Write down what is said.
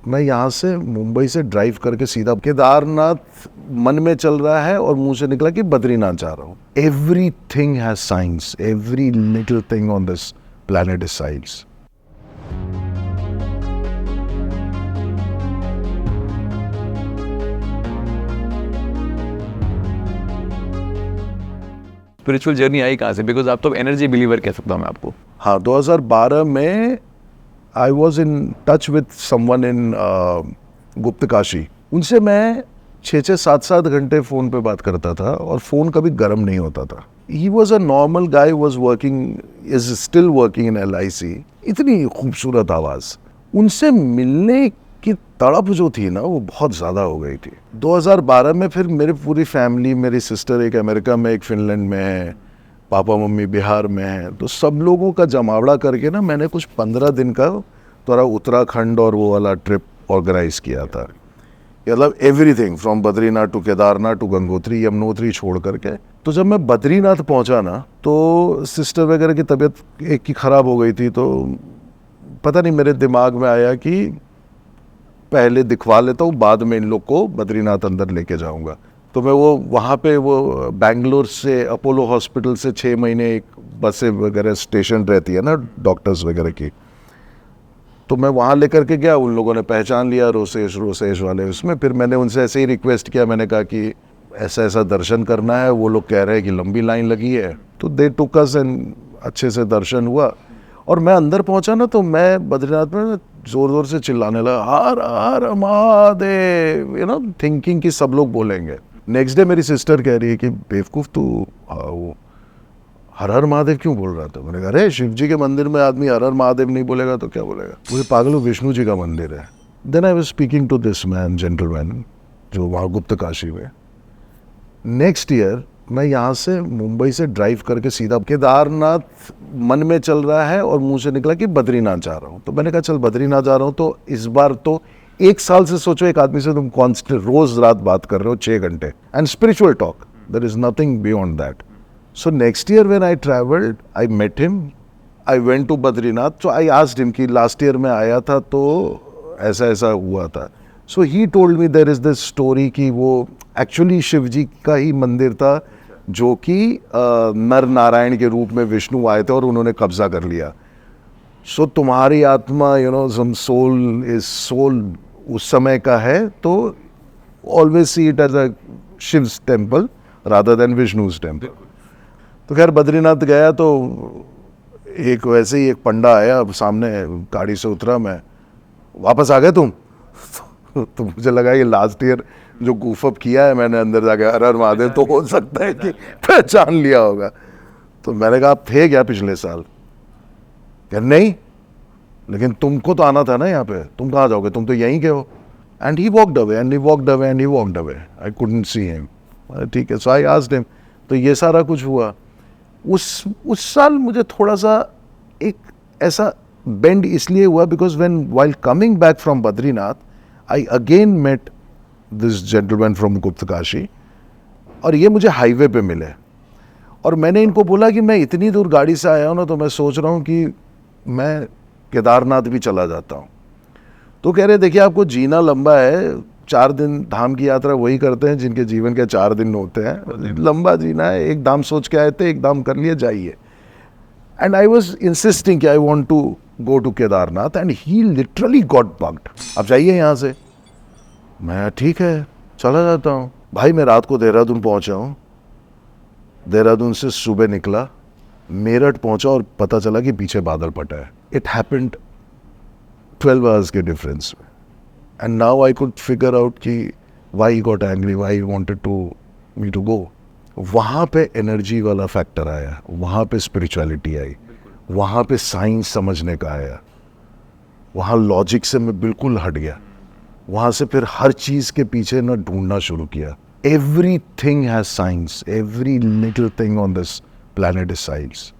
मैं यहाँ से मुंबई से ड्राइव करके सीधा केदारनाथ मन में चल रहा है और मुंह से निकला कि बद्रीनाथ जा रहा हूँ. Everything has science, every little thing on this planet is science. Spiritual journey I कहाँ से? बिकॉज आप तो एनर्जी बिलीवर कह सकता हूँ मैं आपको. हाँ, 2012 में I was in touch with someone in Guptkashi. उनसे मैं 6-7 घंटे फ़ोन पे बात करता था और फ़ोन कभी गर्म नहीं होता था. He was a normal guy, was working, is still working in LIC. इतनी खूबसूरत आवाज़. उनसे मिलने की तड़प जो थी ना, वो बहुत ज़्यादा हो गई थी. 2012 में फिर मेरी पूरी फैमिली, मेरी सिस्टर एक अमेरिका में, एक फिनलैंड में है, पापा मम्मी बिहार में हैं, तो सब लोगों का जमावड़ा करके ना मैंने कुछ 15 दिन का थोड़ा उत्तराखंड और वो वाला ट्रिप ऑर्गेनाइज किया था. मतलब everything from Badrinath to Kedarnath to Gangotri Yamunotri छोड़ करके. तो जब मैं बद्रीनाथ पहुंचा ना, तो सिस्टर वगैरह की तबीयत एक की ख़राब हो गई थी. तो पता नहीं मेरे दिमाग में आया कि पहले दिखवा लेता हूँ, बाद में इन लोग को बद्रीनाथ अंदर लेके जाऊँगा. तो मैं वो वहाँ पे वो बेंगलोर से अपोलो हॉस्पिटल से 6 महीने एक बसें वगैरह स्टेशन रहती है ना डॉक्टर्स वगैरह की, तो मैं वहाँ लेकर के गया. उन लोगों ने पहचान लिया रोसेश वाले उसमें. फिर मैंने उनसे ऐसे ही रिक्वेस्ट किया, मैंने कहा कि ऐसा ऐसा दर्शन करना है. वो लोग कह रहे हैं कि लंबी लाइन लगी है. तो दे टुक अस एंड अच्छे से दर्शन हुआ. और मैं अंदर पहुंचा ना, तो मैं बद्रीनाथ में जोर जोर से चिल्लाने लगा, हर हर महादेव, थिंकिंग कि सब लोग बोलेंगे. नेक्स्ट डे मेरी सिस्टर कह रही है कि बेवकूफ़ तू वो हर हर महादेव क्यों बोल रहा था. मैंने कहा अरे शिव जी के मंदिर में आदमी हर हर महादेव नहीं बोलेगा तो क्या बोलेगा. मुझे पागल हो, विष्णु जी का मंदिर है. Then I was speaking to this man, gentleman, जो वहाँ गुप्तकाशी में. नेक्स्ट ईयर मैं यहाँ से मुंबई से ड्राइव करके सीधा केदारनाथ मन में चल रहा है और मुंह से निकला कि बद्रीनाथ जा रहा हूँ. तो मैंने कहा चल बद्रीनाथ जा रहा हूँ. तो इस बार तो 1 साल से सोचो एक आदमी से तुम कॉन्स्टेंट रोज रात बात कर रहे हो 6 घंटे and spiritual talk, there is nothing beyond that. So next year when I travelled, I met him, I went to Badrinath. So I asked him कि लास्ट ईयर में आया था तो ऐसा ऐसा हुआ था. So he told me there is this story कि वो एक्चुअली शिव जी का ही मंदिर था, जो कि नर नारायण के रूप में विष्णु आए थे और उन्होंने कब्जा कर लिया. सो तुम्हारी आत्मा सम सोल इज सोल उस समय का है, तो always see it as a Shiva's temple rather than Vishnu's temple. तो खैर बद्रीनाथ गया तो एक वैसे ही एक पंडा आया सामने, गाड़ी से उतरा मैं, वापस आ गए तुम. तो मुझे लगा ये लास्ट ईयर जो गूफअप किया है मैंने अंदर जाके हर हर महादेव, तो हो सकता है कि पहचान लिया होगा. तो मैंने कहा आप थे क्या पिछले साल? क्या नहीं, लेकिन तुमको तो आना था ना यहाँ पे, तुम कहाँ जाओगे, तुम तो यहीं के हो. And he walked away and he walked away and he walked away. I couldn't see him. ठीक है, सो आई आस्क्ड हिम. तो ये सारा कुछ हुआ. उस साल मुझे थोड़ा सा एक ऐसा बेंड इसलिए हुआ because when while coming back from Badrinath, I again met this gentleman from Guptkashi, और ये मुझे हाईवे पे मिले. और मैंने इनको बोला कि मैं इतनी दूर गाड़ी से आया हूँ ना, तो मैं सोच रहा हूँ कि मैं केदारनाथ भी चला जाता हूँ. तो कह रहे देखिए आपको जीना लंबा है, 4 दिन धाम की यात्रा वही करते हैं जिनके जीवन के 4 दिन होते हैं. लंबा जीना है, एक धाम सोच के आए थे, एक धाम कर लिए, जाइए. एंड आई वॉज इंसिस्टिंग कि I want to go to Kedarnath and he literally got bugged. आप जाइए यहाँ से. मैं ठीक है चला जाता हूँ. भाई मैं रात को देहरादून पहुँचा हूँ. देहरादून से सुबह निकला, मेरठ पहुँचा और पता चला कि पीछे बादल फटा है. इट हैपेंड 12 आवर्स के डिफरेंस में. And now I could figure out कि why he got angry, why he wanted to me to go. वहाँ पे एनर्जी वाला फैक्टर आया, वहाँ पे स्पिरिचुअलिटी आई, वहाँ पे साइंस समझने का आया, वहाँ लॉजिक से मैं बिल्कुल हट गया. वहाँ से फिर हर चीज़ के पीछे ना ढूंढना शुरू किया. Everything has science, every little thing on this planet is science.